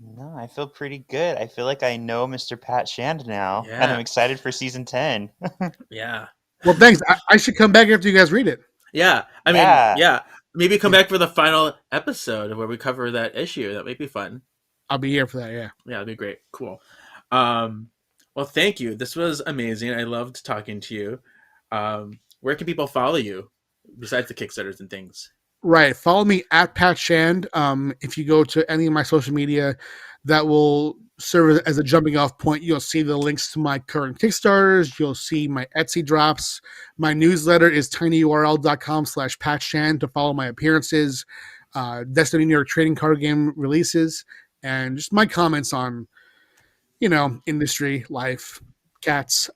Speaker 5: No, I feel pretty good. I feel like I know Mr. Pat Shand now,
Speaker 3: Yeah.
Speaker 5: and I'm excited for season 10.
Speaker 3: Yeah.
Speaker 4: Well, thanks. I should come back after you guys read it.
Speaker 3: Yeah. I mean,
Speaker 5: Yeah.
Speaker 3: yeah. Maybe come back for the final episode where we cover that issue. That might be fun.
Speaker 4: I'll be here for that, yeah.
Speaker 3: Yeah, that'd be great. Cool. Well, thank you. This was amazing. I loved talking to you. Where can people follow you besides the Kickstarters and things?
Speaker 4: Right. Follow me at Pat Shand. If you go to any of my social media, that will serve as a jumping off point. You'll see the links to my current Kickstarters. You'll see my Etsy drops. My newsletter is tinyurl.com/Pat Shand to follow my appearances, Destiny New York trading card game releases, and just my comments on, industry, life, cats.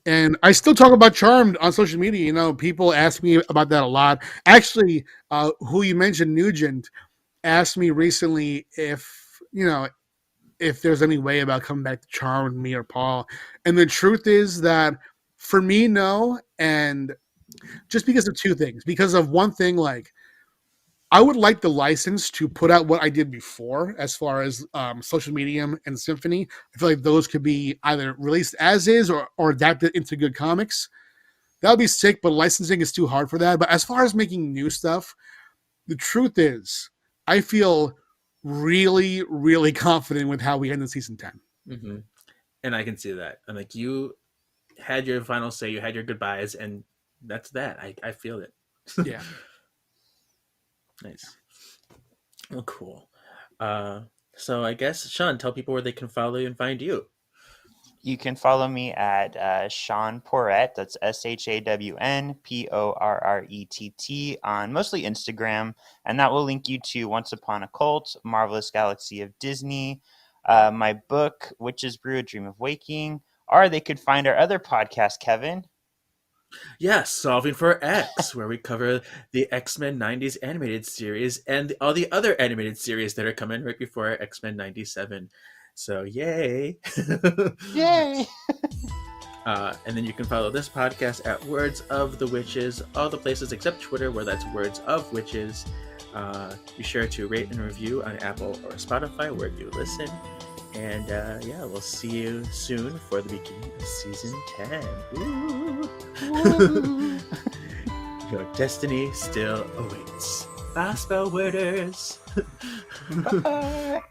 Speaker 4: And I still talk about Charmed on social media. People ask me about that a lot. Actually, who you mentioned, Nugent, asked me recently if there's any way about coming back to Charmed with me or Paul. And the truth is that for me, no. And just because of two things. Because of one thing, I would like the license to put out what I did before as far as Social Medium and Symphony. I feel like those could be either released as is or adapted into good comics. That would be sick, but licensing is too hard for that. But as far as making new stuff, the truth is I feel really, really confident with how we ended season 10.
Speaker 3: Mm-hmm. And I can see that. I'm like, you had your final say, you had your goodbyes, and that's that. I feel it.
Speaker 4: Yeah.
Speaker 3: Nice. Well, cool. So I guess, Sean, tell people where they can follow you and find you.
Speaker 5: You can follow me at Sean Porrett. That's ShawnPorrett on mostly Instagram. And that will link you to Once Upon a Cult, Marvelous Galaxy of Disney, my book, Witch's Brew, A Dream of Waking. Or they could find our other podcast, Kevin.
Speaker 3: Yes, Solving for X, where we cover the X-Men 90s animated series and all the other animated series that are coming right before X-Men 97. So, yay!
Speaker 5: Yay!
Speaker 3: And then you can follow this podcast at Words of the Witches, all the places except Twitter, where that's Words of Witches. Be sure to rate and review on Apple or Spotify, where you listen. And we'll see you soon for the beginning of season 10. Woo! Your destiny still awaits. Bye, spell worders.
Speaker 5: Bye.